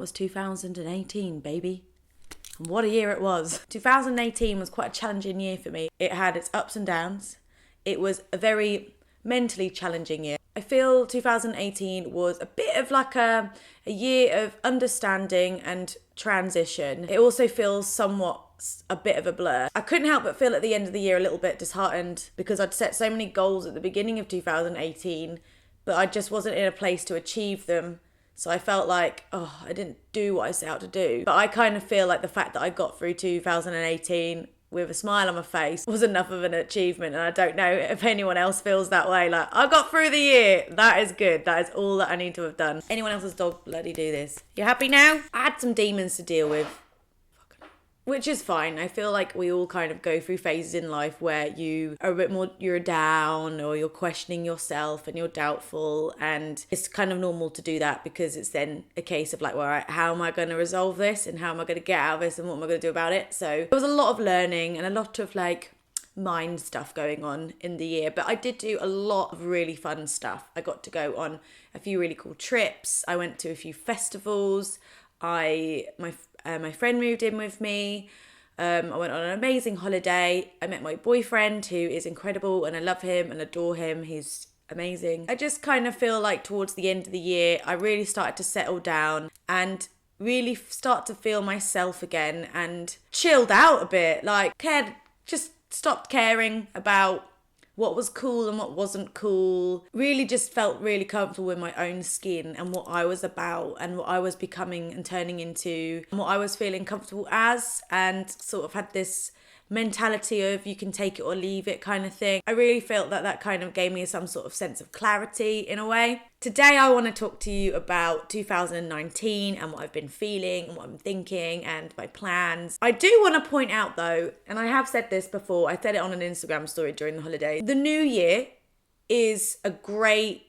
was 2018, baby. And what a year it was. 2018 was quite a challenging year for me. It had its ups and downs. It was a very mentally challenging year. I feel 2018 was a bit of like a year of understanding and transition. It also feels somewhat a bit of a blur. I couldn't help but feel at the end of the year a little bit disheartened because I'd set so many goals at the beginning of 2018, but I just wasn't in a place to achieve them. So I felt like, I didn't do what I set out to do. But I kind of feel like the fact that I got through 2018 with a smile on my face was enough of an achievement. And I don't know if anyone else feels that way. Like, I got through the year. That is good. That is all that I need to have done. Anyone else's dog bloody do this. You happy now? I had some demons to deal with. Which is fine. I feel like we all kind of go through phases in life where you are a bit more, you're down or you're questioning yourself and you're doubtful, and it's kind of normal to do that because it's then a case of like, well, right, how am I going to resolve this and how am I going to get out of this and what am I going to do about it? So there was a lot of learning and a lot of like mind stuff going on in the year, but I did do a lot of really fun stuff. I got to go on a few really cool trips. I went to a few festivals. My friend moved in with me. I went on an amazing holiday. I met my boyfriend, who is incredible, and I love him and adore him. He's amazing. I just kind of feel like towards the end of the year, I really started to settle down and really start to feel myself again and chilled out a bit. Like, just stopped caring about what was cool and what wasn't cool. Really just felt really comfortable in my own skin and what I was about and what I was becoming and turning into and what I was feeling comfortable as, and sort of had this mentality of you can take it or leave it kind of thing. I really felt that kind of gave me some sort of sense of clarity in a way. Today I want to talk to you about 2019 and what I've been feeling and what I'm thinking and my plans. I do want to point out though, and I have said this before, I said it on an Instagram story during the holiday, the new year is a great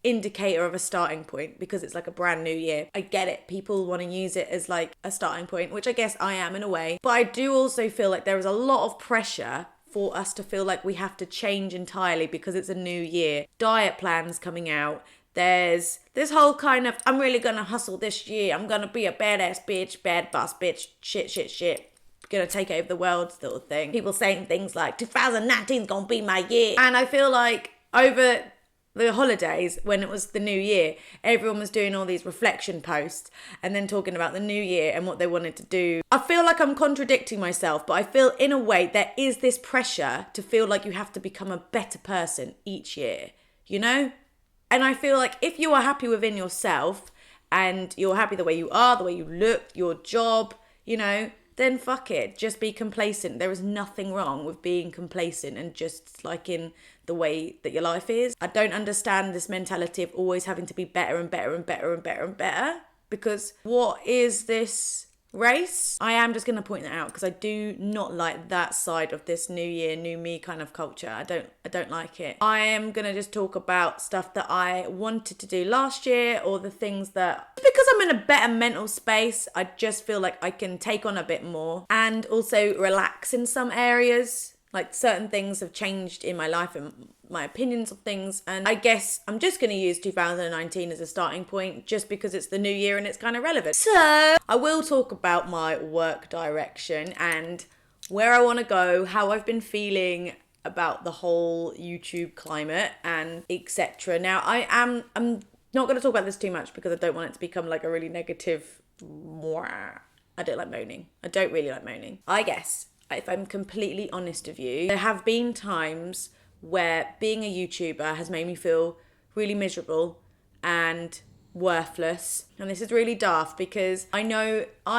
indicator of a starting point because it's like a brand new year. I get it. People want to use it as like a starting point, which I guess I am in a way. But I do also feel like there is a lot of pressure for us to feel like we have to change entirely because it's a new year. Diet plans coming out. There's this whole kind of, I'm really going to hustle this year. I'm going to be a badass bitch, bad boss bitch, shit. Gonna take over the world sort of thing. People saying things like 2019 is gonna be my year. And I feel like over the holidays, when it was the new year, everyone was doing all these reflection posts and then talking about the new year and what they wanted to do. I feel like I'm contradicting myself, but I feel in a way there is this pressure to feel like you have to become a better person each year, you know? And I feel like if you are happy within yourself and you're happy the way you are, the way you look, your job, you know, then fuck it. Just be complacent. There is nothing wrong with being complacent and just liking the way that your life is. I don't understand this mentality of always having to be better and better and better and better and better, because what is this race? I am just going to point that out because I do not like that side of this new year, new me kind of culture. I don't like it. I am going to just talk about stuff that I wanted to do last year, or the things that, because I'm in a better mental space, I just feel like I can take on a bit more and also relax in some areas. Like certain things have changed in my life and my opinions of things. And I guess I'm just going to use 2019 as a starting point just because it's the new year and it's kind of relevant. So I will talk about my work direction and where I want to go, how I've been feeling about the whole YouTube climate and etc. Now I'm not going to talk about this too much because I don't want it to become like a really negative. I don't like moaning. I don't really like moaning. I guess, if I'm completely honest with you, there have been times where being a YouTuber has made me feel really miserable and worthless. And this is really daft because I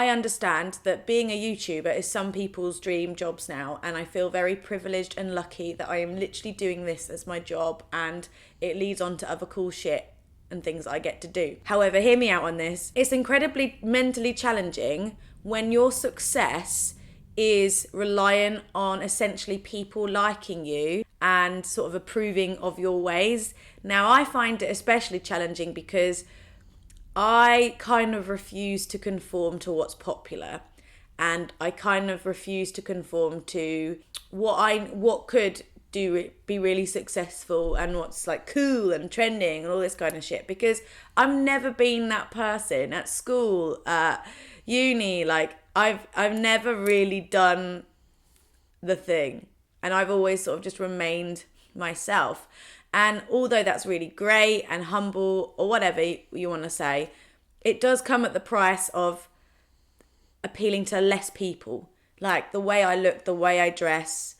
understand that being a YouTuber is some people's dream jobs now, and I feel very privileged and lucky that I am literally doing this as my job and it leads on to other cool shit and things I get to do. However, hear me out on this. It's incredibly mentally challenging when your success is reliant on essentially people liking you and sort of approving of your ways. Now, I find it especially challenging because I kind of refuse to conform to what's popular, and I kind of refuse to conform to what could be really successful and what's like cool and trending and all this kind of shit, because I've never been that person at school, at uni. Like I've never really done the thing, and I've always sort of just remained myself. And although that's really great and humble or whatever you want to say, it does come at the price of appealing to less people. Like the way I look, the way I dress,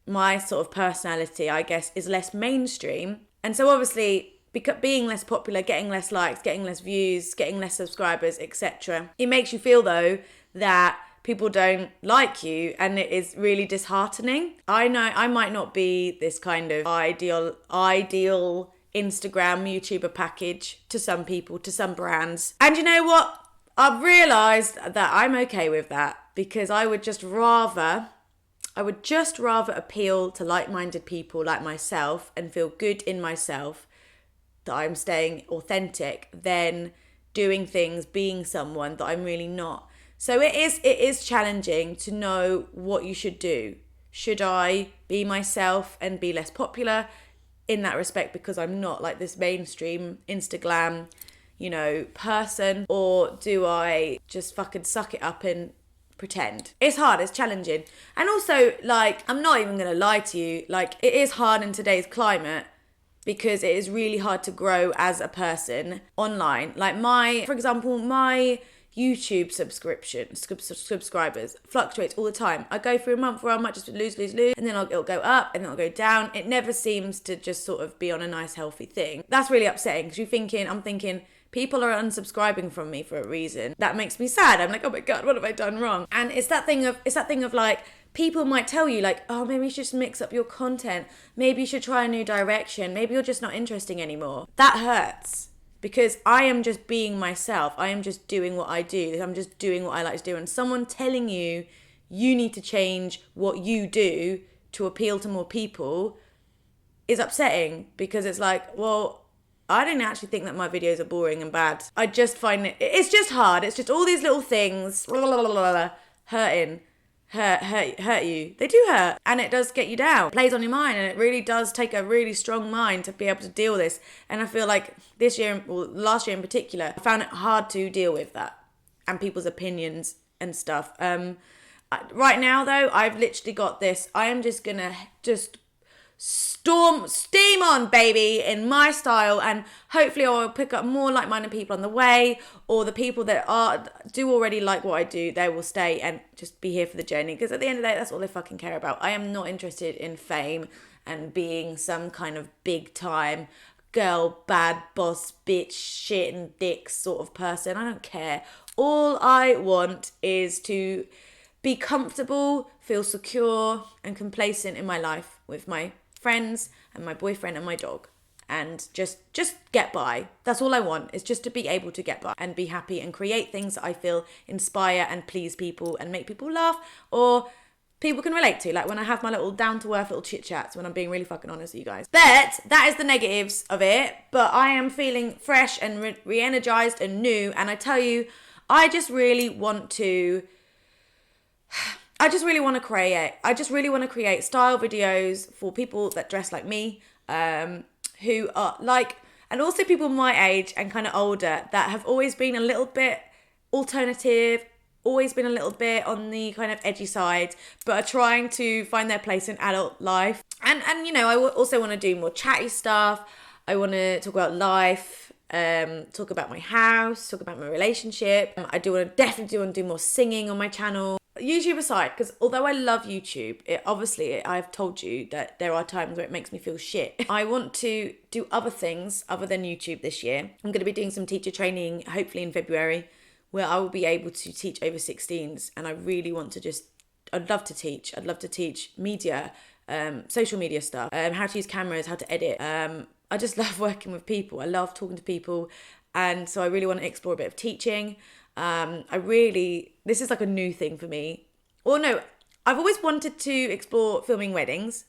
my sort of personality, I guess, is less mainstream. And so obviously, being less popular, getting less likes, getting less views, getting less subscribers, etc., it makes you feel though that people don't like you, and it is really disheartening. I know I might not be this kind of ideal Instagram YouTuber package to some people, to some brands. And you know what? I've realised that I'm okay with that, because I would just rather appeal to like-minded people like myself and feel good in myself, that I'm staying authentic, than doing things, being someone that I'm really not. So it is challenging to know what you should do. Should I be myself and be less popular in that respect because I'm not like this mainstream Instagram, person? Or do I just fucking suck it up and pretend? It's hard, it's challenging. And also, like, I'm not even going to lie to you, like, it is hard in today's climate, because it is really hard to grow as a person online. Like for example, my YouTube subscribers fluctuates all the time. I go through a month where I might just lose, and then it'll go up, and then it'll go down. It never seems to just sort of be on a nice, healthy thing. That's really upsetting, because I'm thinking, people are unsubscribing from me for a reason. That makes me sad. I'm like, oh my God, what have I done wrong? And it's that thing of like, people might tell you like, oh, maybe you should just mix up your content. Maybe you should try a new direction. Maybe you're just not interesting anymore. That hurts, because I am just being myself. I am just doing what I do. I'm just doing what I like to do. And someone telling you need to change what you do to appeal to more people is upsetting, because it's like, well, I don't actually think that my videos are boring and bad. I just find it's just hard. It's just all these little things hurt you. They do hurt, and it does get you down. It plays on your mind, and it really does take a really strong mind to be able to deal with this. And I feel like this year, or last year in particular, I found it hard to deal with that and people's opinions and stuff. Right now though, I've literally got this. I am just gonna steam on, baby, in my style, and hopefully I'll pick up more like-minded people on the way, or the people that do already like what I do, they will stay and just be here for the journey, because at the end of the day, that's all they fucking care about. I am not interested in fame and being some kind of big time girl, bad boss, bitch, shit and dick sort of person. I don't care. All I want is to be comfortable, feel secure and complacent in my life with my friends and my boyfriend and my dog, and just get by. That's all I want, is just to be able to get by and be happy and create things that I feel inspire and please people and make people laugh, or people can relate to, like when I have my little down-to-earth little chit-chats, when I'm being really fucking honest with you guys. But that is the negatives of it, but I am feeling fresh and re-energized and new, and I tell you, I just really want to create. I just really want to create style videos for people that dress like me, who are like, and also people my age and kind of older that have always been a little bit alternative, always been a little bit on the kind of edgy side, but are trying to find their place in adult life. And I also want to do more chatty stuff. I want to talk about life, talk about my house, talk about my relationship. I definitely want to do more singing on my channel. YouTube aside, because although I love YouTube, I've told you that there are times where it makes me feel shit. I want to do other things other than YouTube this year. I'm going to be doing some teacher training, hopefully in February, where I will be able to teach over 16s. And I really want to I'd love to teach. I'd love to teach media, social media stuff, how to use cameras, how to edit. I just love working with people. I love talking to people. And so I really want to explore a bit of teaching. This is like a new thing for me. Or no, I've always wanted to explore filming weddings,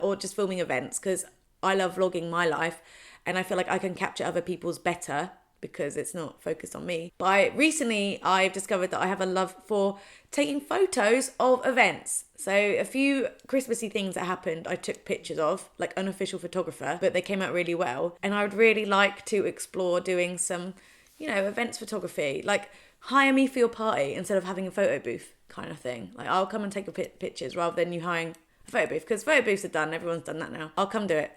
or just filming events, because I love vlogging my life, and I feel like I can capture other people's better, because it's not focused on me. But recently I've discovered that I have a love for taking photos of events. So a few Christmassy things that happened, I took pictures of, like unofficial photographer, but they came out really well. And I would really like to explore doing some, events photography, like hire me for your party instead of having a photo booth kind of thing. Like I'll come and take your pictures rather than you hiring a photo booth, because photo booths are done. Everyone's done that now. I'll come do it.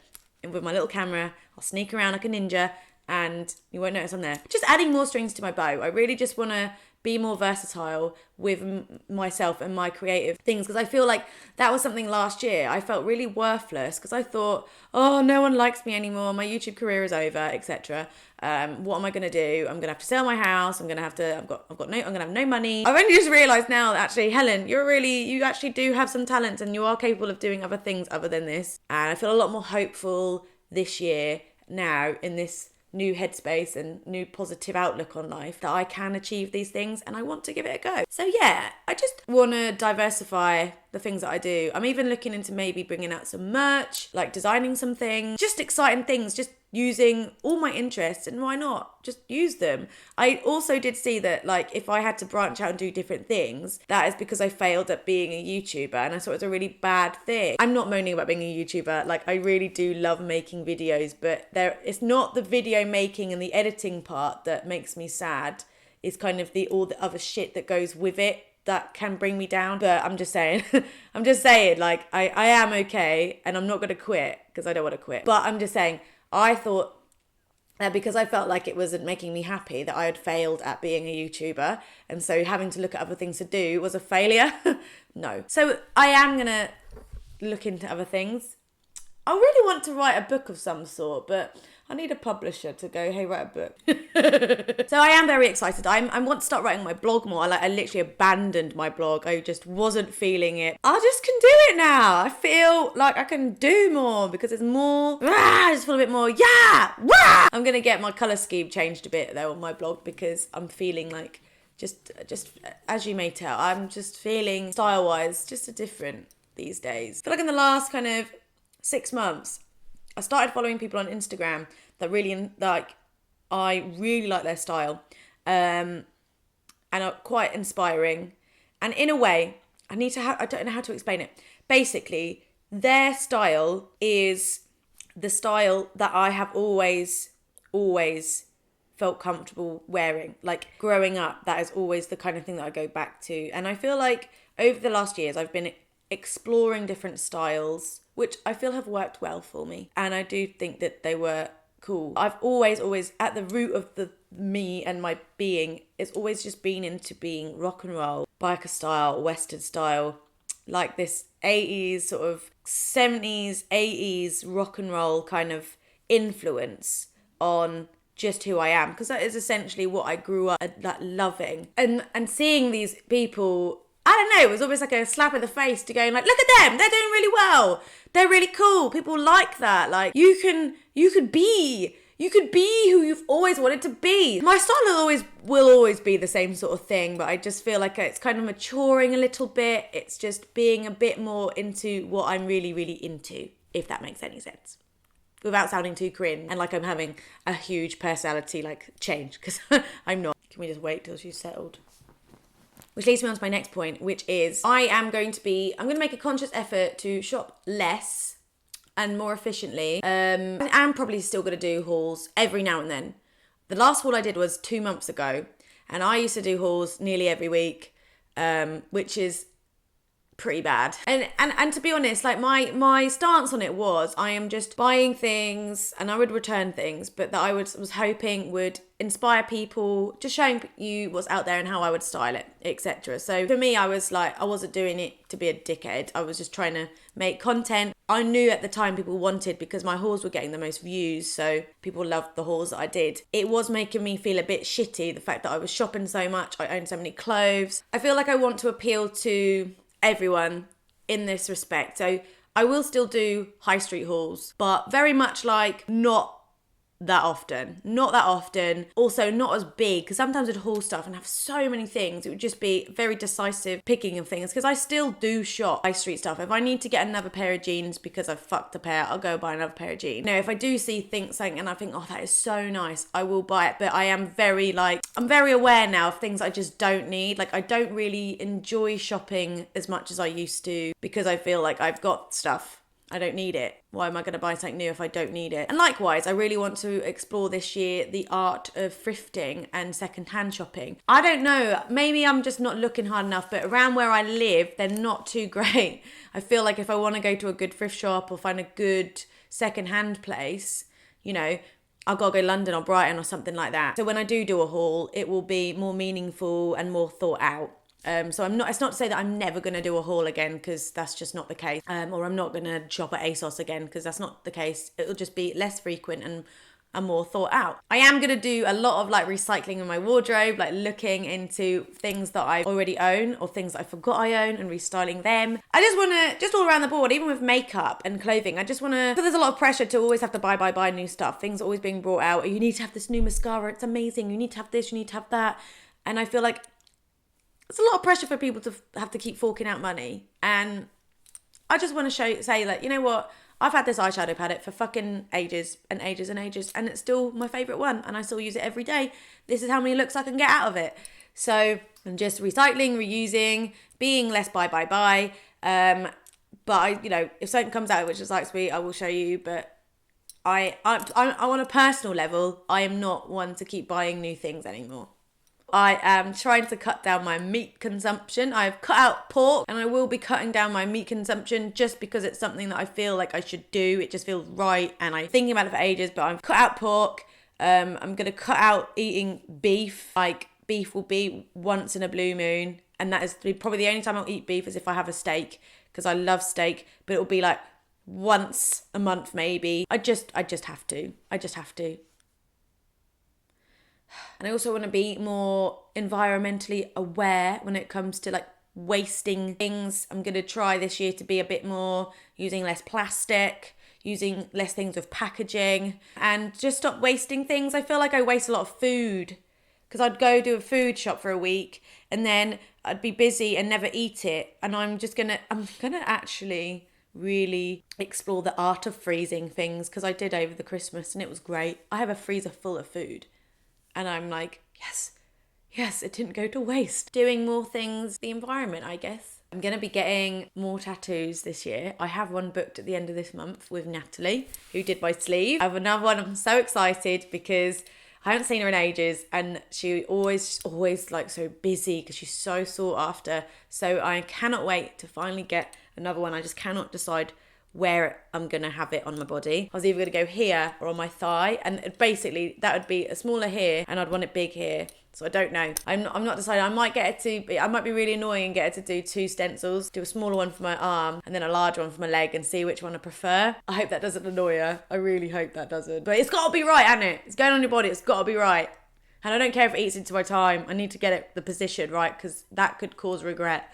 And with my little camera, I'll sneak around like a ninja and you won't notice I'm there. Just adding more strings to my bow. I really just want to be more versatile with myself and my creative things, because I feel like that was something last year. I felt really worthless because I thought, oh, no one likes me anymore. My YouTube career is over, etc. What am I going to do? I'm going to have to sell my house. I'm going to have no money. I've only just realised now that actually, Helen, you actually do have some talents and you are capable of doing other things other than this. And I feel a lot more hopeful this year now in this new headspace and new positive outlook on life that I can achieve these things, and I want to give it a go. So yeah, I just want to diversify the things that I do. I'm even looking into maybe bringing out some merch, like designing some things, just exciting things, just using all my interests, and why not just use them. I also did see that, like, if I had to branch out and do different things, that is because I failed at being a YouTuber, and I thought it was a really bad thing. I'm not moaning about being a YouTuber. Like, I really do love making videos, but it's not the video making and the editing part that makes me sad. It's kind of all the other shit that goes with it that can bring me down. But I'm just saying, like, I am okay, and I'm not going to quit because I don't want to quit. But I'm just saying, I thought that because I felt like it wasn't making me happy, that I had failed at being a YouTuber, and so having to look at other things to do was a failure. No. So I am going to look into other things. I really want to write a book of some sort, but I need a publisher to go, hey, write a book. So I am very excited. I want to start writing my blog more. I literally abandoned my blog. I just wasn't feeling it. I just can do it now. I feel like I can do more because it's more, I just feel a bit more, yeah, rah! I'm going to get my colour scheme changed a bit though on my blog, because I'm feeling like, just as you may tell, I'm just feeling style-wise just a different these days. I feel like in the last kind of 6 months, I started following people on Instagram that really, like, I really like their style, and are quite inspiring. And in a way, I don't know how to explain it. Basically, their style is the style that I have always felt comfortable wearing. Like, growing up, that is always the kind of thing that I go back to. And I feel like over the last years, I've been exploring different styles, which I feel have worked well for me. And I do think that they were cool. I've always at the root of me and my being, it's always just been into being rock and roll, biker style, western style, like this 80s, sort of 70s, 80s rock and roll kind of influence on just who I am, because that is essentially what I grew up loving. And seeing these people, I don't know, it was almost like a slap in the face to going like, look at them, they're doing really well. They're really cool. People like that. Like, you could be who you've always wanted to be. My style will always be the same sort of thing, but I just feel like it's kind of maturing a little bit. It's just being a bit more into what I'm really, really into, if that makes any sense. Without sounding too cringe and like I'm having a huge personality like change, because I'm not. Can we just wait till she's settled? Which leads me on to my next point, which is I'm going to make a conscious effort to shop less and more efficiently. I'm probably still going to do hauls every now and then. The last haul I did was 2 months ago, and I used to do hauls nearly every week, which is pretty bad. And to be honest, like my stance on it was, I am just buying things and I would return things, but that I was hoping would inspire people, just showing you what's out there and how I would style it, etc. So for me, I was like, I wasn't doing it to be a dickhead. I was just trying to make content. I knew at the time people wanted, because my hauls were getting the most views, so people loved the hauls that I did. It was making me feel a bit shitty, the fact that I was shopping so much, I owned so many clothes. I feel like I want to appeal to everyone in this respect. So I will still do high street hauls, but very much like not that often. Not that often. Also not as big, because sometimes I'd haul stuff and have so many things. It would just be very decisive picking of things, because I still do shop high street stuff. If I need to get another pair of jeans because I've fucked a pair, I'll go buy another pair of jeans. You know, if I do see something and I think, oh, that is so nice, I will buy it. But I am very I'm very aware now of things I just don't need. Like, I don't really enjoy shopping as much as I used to, because I feel like I've got stuff. I don't need it. Why am I going to buy something new if I don't need it? And likewise, I really want to explore this year the art of thrifting and secondhand shopping. I don't know, maybe I'm just not looking hard enough, but around where I live, they're not too great. I feel like if I want to go to a good thrift shop or find a good secondhand place, you know, I've got to go London or Brighton or something like that. So when I do a haul, it will be more meaningful and more thought out. So it's not to say that I'm never going to do a haul again, because that's just not the case. Or I'm not going to shop at ASOS again, because that's not the case. It'll just be less frequent and more thought out. I am going to do a lot of like recycling in my wardrobe, like looking into things that I already own or things that I forgot I own and restyling them. I just want to, just all around the board, even with makeup and clothing, I just want to, because there's a lot of pressure to always have to buy new stuff. Things are always being brought out. You need to have this new mascara. It's amazing. You need to have this. You need to have that. And I feel like it's a lot of pressure for people to have to keep forking out money. And I just want to say like, you know what? I've had this eyeshadow palette for fucking ages and ages and ages, and it's still my favourite one, and I still use it every day. This is how many looks I can get out of it. So I'm just recycling, reusing, being less buy. But I, you know, if something comes out which excites me, I will show you. But I on a personal level, I am not one to keep buying new things anymore. I am trying to cut down my meat consumption. I've cut out pork, and I will be cutting down my meat consumption just because it's something that I feel like I should do. It just feels right, and I'm thinking about it for ages, but I've cut out pork. I'm going to cut out eating beef. Like, beef will be once in a blue moon, and that is probably the only time I'll eat beef is if I have a steak, because I love steak, but it'll be like once a month maybe. I just have to. And I also want to be more environmentally aware when it comes to like wasting things. I'm going to try this year to be a bit more using less plastic, using less things with packaging, and just stop wasting things. I feel like I waste a lot of food, because I'd go do a food shop for a week and then I'd be busy and never eat it. And I'm gonna actually really explore the art of freezing things, because I did over the Christmas and it was great. I have a freezer full of food. And I'm like, yes, it didn't go to waste. Doing more things, the environment, I guess. I'm going to be getting more tattoos this year. I have one booked at the end of this month with Natalie, who did my sleeve. I have another one. I'm so excited because I haven't seen her in ages, and she always like so busy because she's so sought after. So I cannot wait to finally get another one. I just cannot decide where I'm going to have it on my body. I was either going to go here or on my thigh, and basically that would be a smaller here and I'd want it big here. So I don't know. I'm not decided. I might be really annoying and get her to do 2 stencils, do a smaller one for my arm and then a larger one for my leg, and see which one I prefer. I hope that doesn't annoy her. I really hope that doesn't. But it's got to be right, hasn't it? It's going on your body. It's got to be right. And I don't care if it eats into my time. I need to get it the position right, because that could cause regret.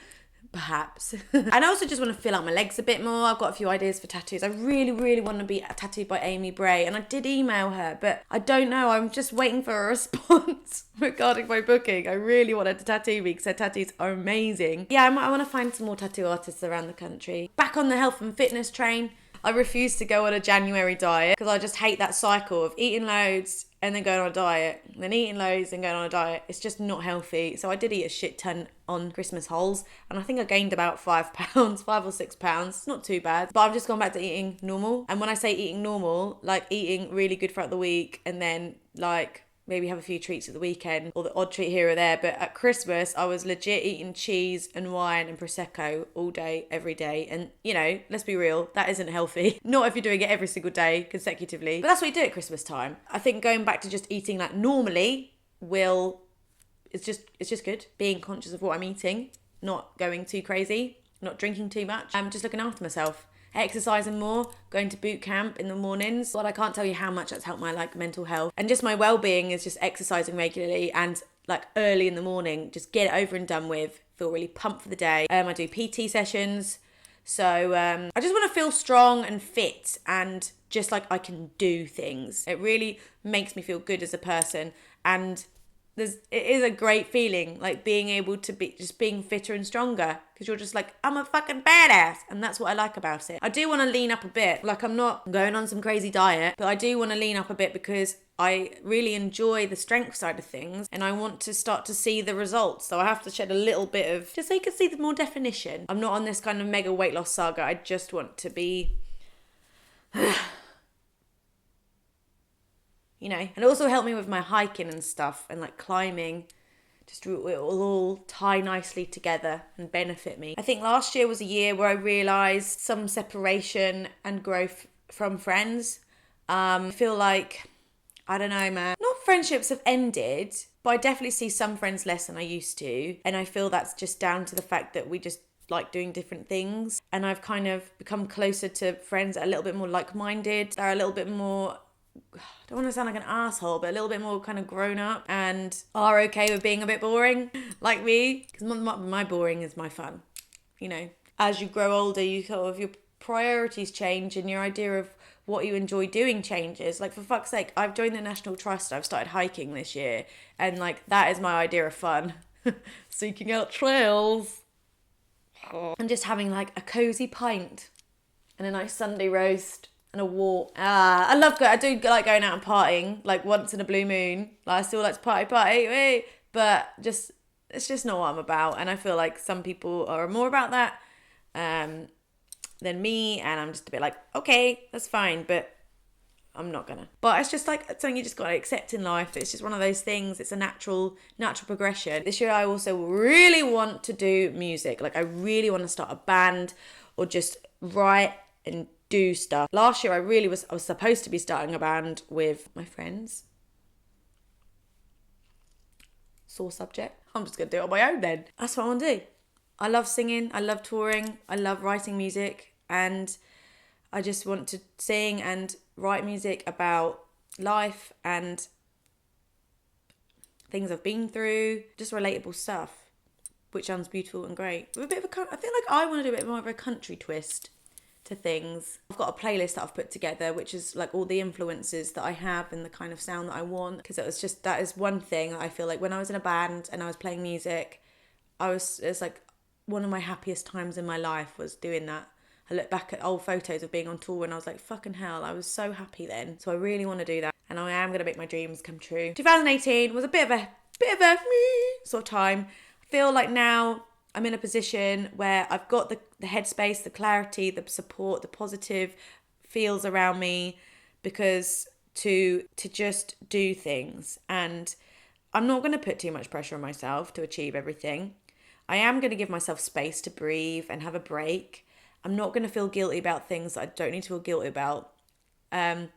Perhaps. And I also just want to fill out my legs a bit more. I've got a few ideas for tattoos. I really want to be tattooed by Amy Bray, and I did email her, but I don't know. I'm just waiting for a response regarding my booking. I really want her to tattoo me because her tattoos are amazing. Yeah, I want to find some more tattoo artists around the country. Back on the health and fitness train. I refuse to go on a January diet because I just hate that cycle of eating loads and then going on a diet, and then eating loads and going on a diet. It's just not healthy. So I did eat a shit ton on Christmas holes, and I think I gained about 5 pounds, 5 or 6 pounds. It's not too bad, but I've just gone back to eating normal. And when I say eating normal, like eating really good throughout the week, and then like maybe have a few treats at the weekend, or the odd treat here or there. But at Christmas, I was legit eating cheese and wine and Prosecco all day, every day. And, you know, let's be real, that isn't healthy. Not if you're doing it every single day consecutively. But that's what you do at Christmas time. I think going back to just eating like normally it's just good. Being conscious of what I'm eating, not going too crazy, not drinking too much. I'm just looking after myself. Exercising more, going to boot camp in the mornings. God, I can't tell you how much that's helped my like mental health. And just my well-being is just exercising regularly and like early in the morning, just get it over and done with, feel really pumped for the day. I do PT sessions. So I just want to feel strong and fit and just like I can do things. It really makes me feel good as a person, and it is a great feeling, like being able to be just being fitter and stronger, because you're just like, I'm a fucking badass, and that's what I like about it. I do want to lean up a bit, like I'm not going on some crazy diet, but I do want to lean up a bit because I really enjoy the strength side of things, and I want to start to see the results. So I have to shed a little bit of, just so you can see the more definition. I'm not on this kind of mega weight loss saga. I just want to be you know, and it also helped me with my hiking and stuff, and like climbing. Just it will all tie nicely together and benefit me. I think last year was a year where I realised some separation and growth from friends. I feel like, I don't know, man. Not friendships have ended, but I definitely see some friends less than I used to. And I feel that's just down to the fact that we just like doing different things. And I've kind of become closer to friends that are a little bit more like-minded. They're a little bit more, I don't want to sound like an asshole, but a little bit more kind of grown up and are okay with being a bit boring, like me. Because my boring is my fun. You know, as you grow older, you sort of, your priorities change and your idea of what you enjoy doing changes. Like, for fuck's sake, I've joined the National Trust. I've started hiking this year. And like, that is my idea of fun. Seeking out trails. And just having like a cozy pint and a nice Sunday roast and a walk. I do like going out and partying, like once in a blue moon. Like, I still like to party, but it's just not what I'm about. And I feel like some people are more about that than me, and I'm just a bit like, okay, that's fine, but I'm not gonna. But it's just like something you just gotta accept in life. It's just one of those things. It's a natural progression. This year I also really want to do music. Like, I really want to start a band or just write and do stuff. Last year I was supposed to be starting a band with my friends. Sore subject. I'm just gonna do it on my own then. That's what I want to do. I love singing, I love touring, I love writing music, and I just want to sing and write music about life and things I've been through, just relatable stuff, which sounds beautiful and great. With a bit of I feel like I want to do a bit more of a country twist to things. I've got a playlist that I've put together, which is like all the influences that I have and the kind of sound that I want, because that is one thing I feel like when I was in a band and I was playing music, it's like one of my happiest times in my life was doing that. I look back at old photos of being on tour and I was like, fucking hell, I was so happy then. So I really want to do that, and I am going to make my dreams come true. 2018 was a bit of a sort of time. I feel like now I'm in a position where I've got the headspace, the clarity, the support, the positive feels around me, because to just do things. And I'm not going to put too much pressure on myself to achieve everything. I am going to give myself space to breathe and have a break. I'm not going to feel guilty about things that I don't need to feel guilty about. And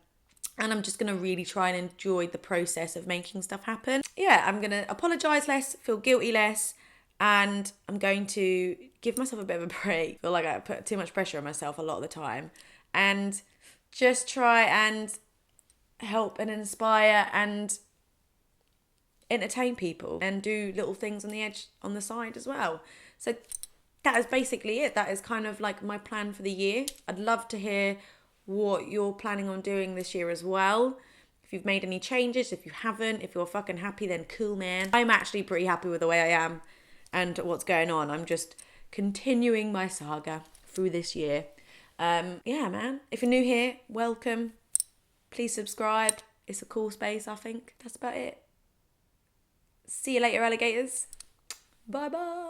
I'm just going to really try and enjoy the process of making stuff happen. Yeah, I'm going to apologise less, feel guilty less, and I'm going to give myself a bit of a break. I feel like I put too much pressure on myself a lot of the time. And just try and help and inspire and entertain people and do little things on the side as well. So that is basically it. That is kind of like my plan for the year. I'd love to hear what you're planning on doing this year as well. If you've made any changes, if you haven't, if you're fucking happy, then cool, man. I'm actually pretty happy with the way I am and what's going on. I'm just continuing my saga through this year. Yeah, man. If you're new here, welcome. Please subscribe. It's a cool space, I think. That's about it. See you later, alligators. Bye-bye.